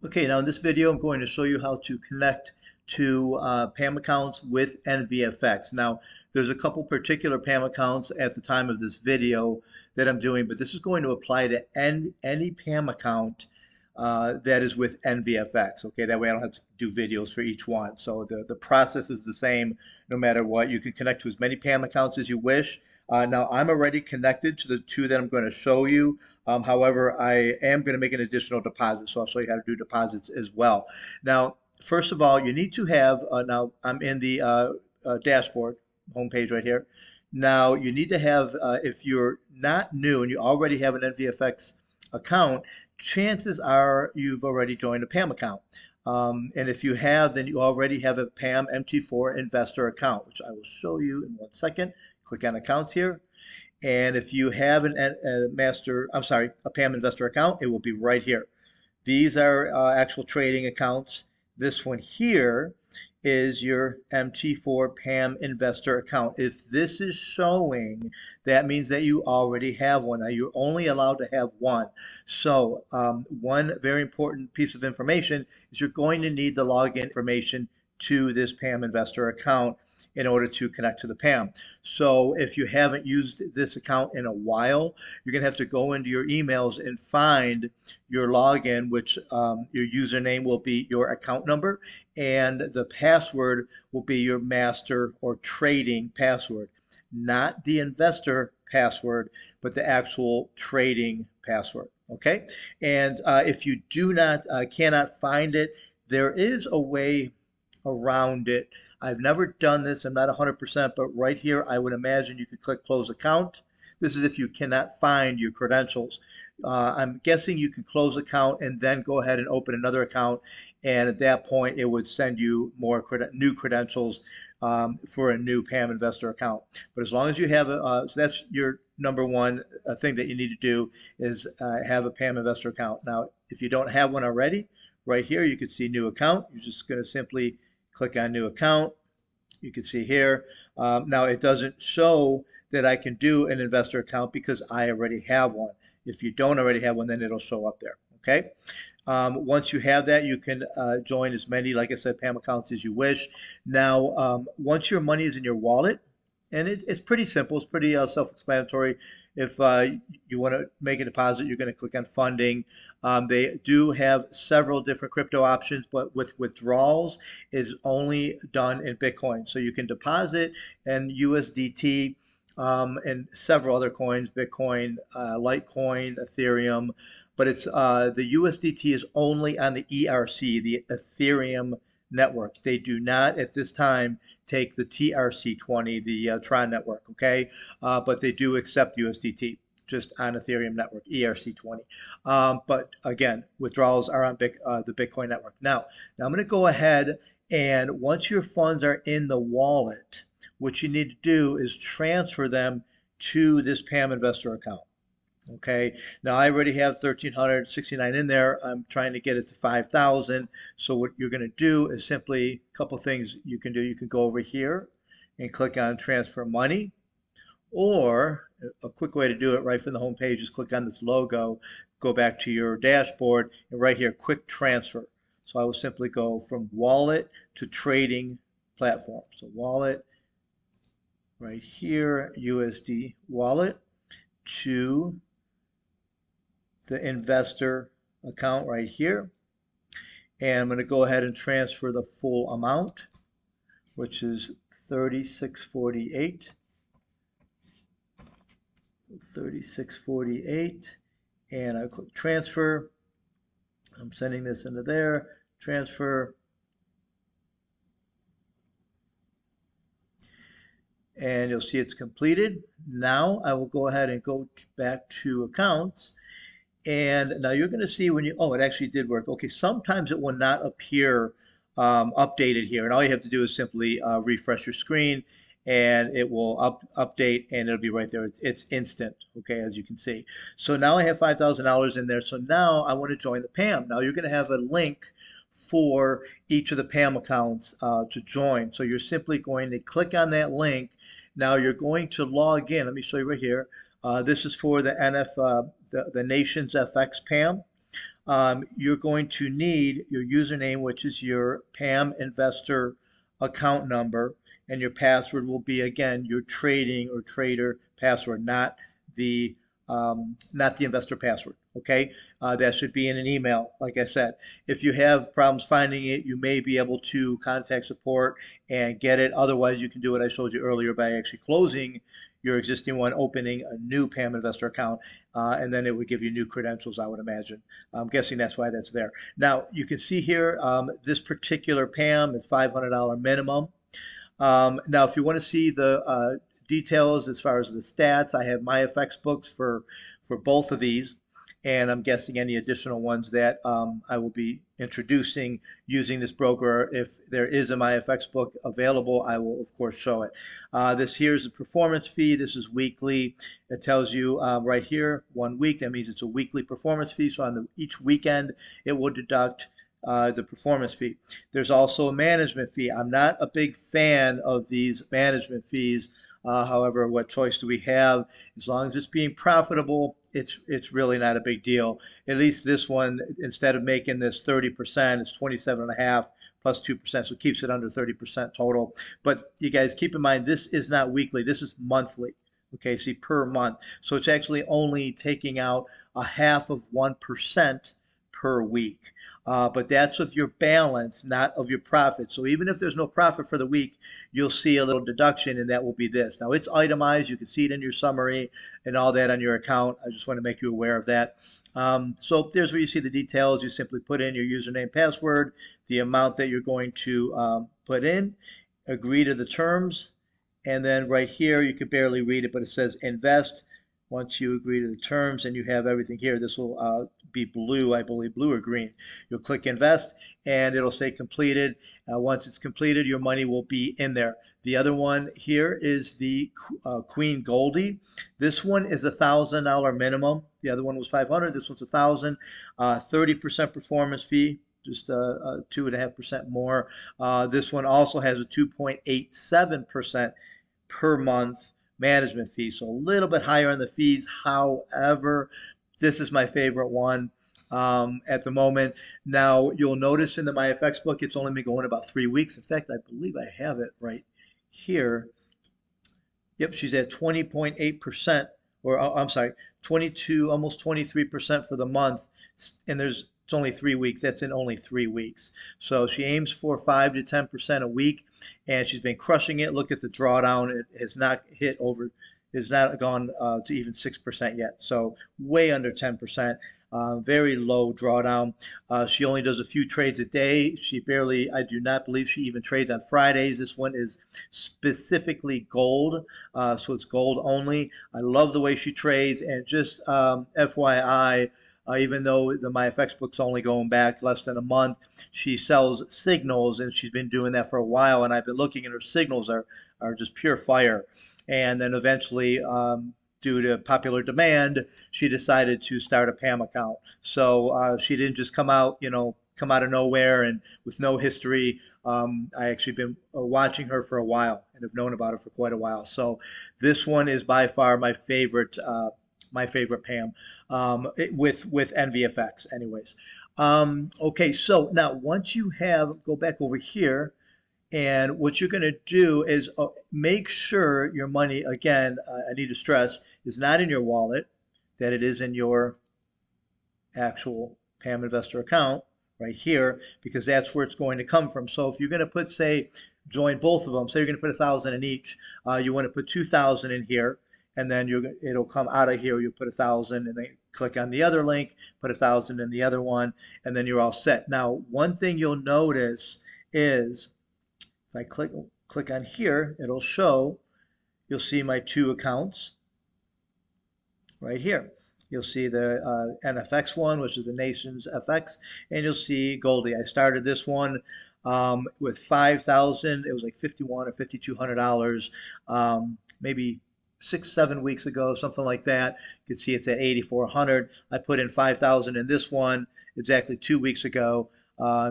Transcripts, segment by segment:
Okay, now in this video, I'm going to show you how to connect to PAM accounts with EnviFX. Now, there's a couple particular PAM accounts at the time of this video that I'm doing, but this is going to apply to any PAM account that is with EnviFX. Okay, that way I don't have to do videos for each one. So the process is the same no matter what. You can connect to as many PAM accounts as you wish. Now, I'm already connected to the two that I'm going to show you. However, I am going to make an additional deposit, so I'll show you how to do deposits as well. Now, first of all, you need to have, now I'm in the dashboard homepage right here. Now, you need to have, if you're not new and you already have an EnviFX account, chances are you've already joined a PAM account. And if you have, then you already have a PAM MT4 investor account, which I will show you in 1 second. Click on accounts here. And if you have a PAM investor account, it will be right here. These are actual trading accounts. This one here is your MT4 PAM investor account. If this is showing, that means that you already have one. Now, you're only allowed to have one. So one very important piece of information is you're going to need the login information to this PAM investor account in order to connect to the PAM. So if you haven't used this account in a while, you're going to have to go into your emails and find your login, which your username will be your account number, and the password will be your master or trading password. Not the investor password, but the actual trading password. Okay? And if you cannot find it, there is a way around it. I've never done this. I'm not 100%, but right here, I would imagine you could click close account. This is if you cannot find your credentials. I'm guessing you can close account and then go ahead and open another account. And at that point, it would send you more new credentials for a new PAM investor account. But as long as you have so that's your number one thing that you need to do is have a PAM investor account. Now, if you don't have one already, right here, you can see new account. You're just going to simply click on new account. You can see here. Now, it doesn't show that I can do an investor account because I already have one. If you don't already have one, then it'll show up there. Okay. Once you have that, you can join as many, like I said, PAM accounts as you wish. Now, once your money is in your wallet, and it's pretty simple, it's pretty self-explanatory. If you want to make a deposit, you're going to click on funding. They do have several different crypto options, but with withdrawals is only done in Bitcoin. So you can deposit in USDT and several other coins, Bitcoin, Litecoin, Ethereum, but it's the USDT is only on the ERC, the Ethereum network. They do not at this time take the TRC20, the Tron network, okay? But they do accept USDT just on Ethereum network, ERC20. But again, withdrawals are on the Bitcoin network. Now I'm going to go ahead, and once your funds are in the wallet, what you need to do is transfer them to this PAM investor account. Okay, now I already have 1,369 in there. I'm trying to get it to 5,000. So what you're going to do is simply a couple things you can do. You can go over here and click on transfer money, or a quick way to do it right from the home page is click on this logo, go back to your dashboard, and right here, quick transfer. So I will simply go from wallet to trading platform. So wallet, right here, USD wallet, to the investor account right here. And I'm going to go ahead and transfer the full amount, which is 3648. 3648. And I click transfer. I'm sending this into there. Transfer. And you'll see it's completed. Now I will go ahead and go back to accounts. And now you're going to see when it actually did work. Okay, sometimes it will not appear updated here. And all you have to do is simply refresh your screen, and it will update, and it'll be right there. It's instant, okay, as you can see. So now I have $5,000 in there. So now I want to join the PAM. Now you're going to have a link for each of the PAM accounts to join. So you're simply going to click on that link. Now you're going to log in. Let me show you right here. This is for the the Nations FX PAM. you're going to need your username, which is your PAM investor account number, and your password will be, again, your trading or trader password, not the investor password. Okay, that should be in an email. Like I said, if you have problems finding it, you may be able to contact support and get it. Otherwise, you can do what I showed you earlier by actually closing your existing one, opening a new PAM investor account, and then it would give you new credentials, I would imagine. I'm guessing that's why that's there. Now, you can see here, this particular PAM is $500 minimum. Now, if you want to see the details as far as the stats, I have EnviFX books for both of these, and I'm guessing any additional ones that I will be introducing using this broker. If there is a EnviFX book available, I will of course show it. This here is the performance fee. This is weekly. It tells you right here 1 week. That means it's a weekly performance fee. So on each weekend, it will deduct the performance fee. There's also a management fee. I'm not a big fan of these management fees. However, what choice do we have? As long as it's being profitable, it's really not a big deal. At least this one, instead of making this 30%, it's 27.5 plus 2%, so it keeps it under 30% total. But you guys keep in mind, this is not weekly. This is monthly. Okay, see, per month. So it's actually only taking out 0.5% per week. But that's of your balance, not of your profit. So even if there's no profit for the week, you'll see a little deduction, and that will be this. Now, it's itemized. You can see it in your summary and all that on your account. I just want to make you aware of that. So there's where you see the details. You simply put in your username, password, the amount that you're going to put in, agree to the terms, and then right here, you can barely read it, but it says invest. Once you agree to the terms and you have everything here, this will be blue, I believe, blue or green. You'll click invest and it'll say completed. Once it's completed, your money will be in there. The other one here is the Queen Goldie. This one is $1,000 minimum. The other one was $500. This one's $1,000. 30% performance fee, just 2.5% more. This one also has a 2.87% per month management fee, so a little bit higher on the fees. However, this is my favorite one at the moment. Now, you'll notice in the EnviFX book, it's only been going about 3 weeks. In fact, I believe I have it right here. Yep, she's at 20.8%, or I'm sorry, 22, almost 23% for the month, and it's only 3 weeks. That's in only 3 weeks. So she aims for 5 to 10% a week, and she's been crushing it. Look at the drawdown; it has not hit over, has not gone to even 6% yet. So way under 10%. Very low drawdown. She only does a few trades a day. She barely, I do not believe she even trades on Fridays. This one is specifically gold, so it's gold only. I love the way she trades, and just FYI, even though the EnviFX book's only going back less than a month, she sells signals, and she's been doing that for a while, and I've been looking, and her signals are just pure fire. And then eventually, due to popular demand, she decided to start a PAM account. So she didn't just come out, come out of nowhere and with no history. I actually been watching her for a while and have known about her for quite a while. So this one is by far my favorite PAM with EnviFX anyways. Okay, so now once you have, go back over here, and what you're going to do is make sure your money, again, I need to stress, is not in your wallet, that it is in your actual PAM investor account right here, because that's where it's going to come from. So if you're going to put, say, join both of them, say you're going to put 1,000 in each, you want to put 2,000 in here, and then it'll come out of here. You put 1,000, and then click on the other link, put 1,000 in the other one, and then you're all set. Now, one thing you'll notice is, if I click on here, it'll show, you'll see my two accounts right here. You'll see the NFX one, which is the Nations FX, and you'll see Goldie. I started this one with 5,000. It was like $5,100 or $5,200, maybe 6-7 weeks ago, something like that. You can see it's at 8,400. I put in 5,000 in this one exactly 2 weeks ago.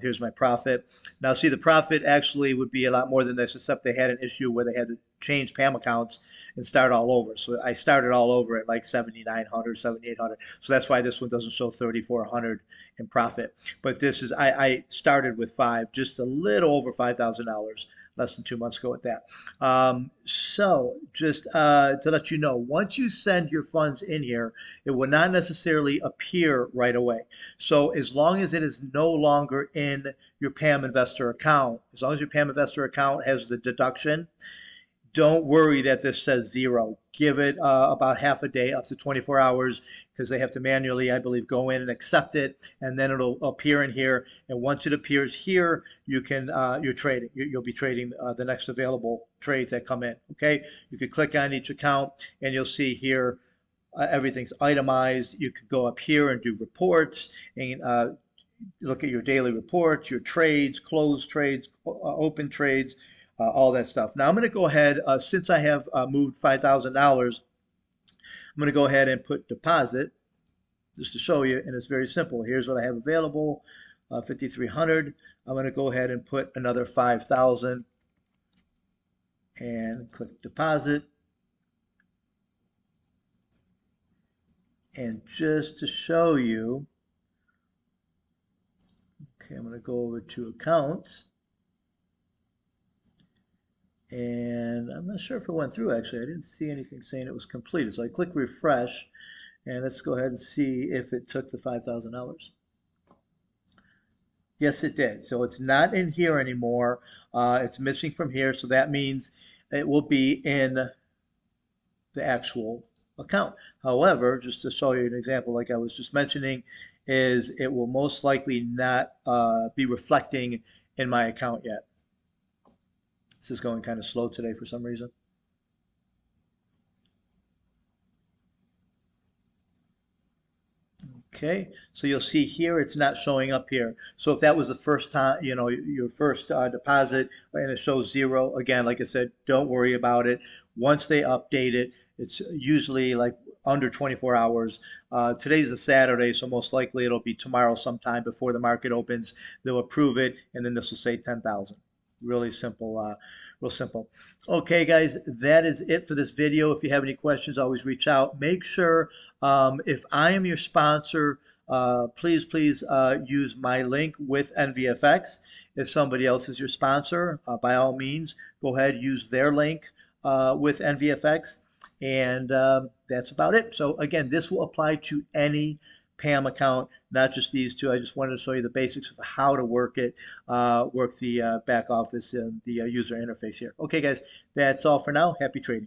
Here's my profit. Now, see, the profit actually would be a lot more than this, except they had an issue where they had to change PAM accounts and start all over. So I started all over at like 7,900, 7,800. So that's why this one doesn't show 3,400 in profit. But this is, I started with just a little over $5,000 less than 2 months ago at that. So just to let you know, once you send your funds in here, it will not necessarily appear right away. So as long as it is no longer in your PAM investor account, as long as your PAM investor account has the deduction, don't worry that this says zero. Give it about half a day, up to 24 hours, because they have to manually, I believe, go in and accept it, and then it'll appear in here. And once it appears here, you can you're trading. You'll be trading the next available trades that come in. Okay, you can click on each account, and you'll see here everything's itemized. You could go up here and do reports and look at your daily reports, your trades, closed trades, open trades. All that stuff. Now I'm going to go ahead, since I have moved $5,000, I'm going to go ahead and put deposit just to show you, and it's very simple. Here's what I have available, 5,300. I'm going to go ahead and put another 5,000 and click deposit. And just to show you, okay, I'm going to go over to accounts. And I'm not sure if it went through, actually. I didn't see anything saying it was completed. So I click refresh, and let's go ahead and see if it took the $5,000. Yes, it did. So it's not in here anymore. It's missing from here, so that means it will be in the actual account. However, just to show you an example, like I was just mentioning, is it will most likely not be reflecting in my account yet. This is going kind of slow today for some reason. Okay, so you'll see here it's not showing up here. So if that was the first time, you know, your first deposit and it shows zero, again, like I said, don't worry about it. Once they update it, it's usually like under 24 hours. Today's a Saturday, so most likely it'll be tomorrow sometime before the market opens. They'll approve it, and then this will say 10,000. Really simple, real simple. Okay, guys, that is it for this video. If you have any questions, always reach out. Make sure, if I am your sponsor, please use my link with EnviFX. If somebody else is your sponsor, by all means, go ahead, use their link with EnviFX. And that's about it. So again, this will apply to any PAM account, not just these two. I just wanted to show you the basics of how to work it, work the back office and the user interface here. Okay, guys, that's all for now. Happy trading.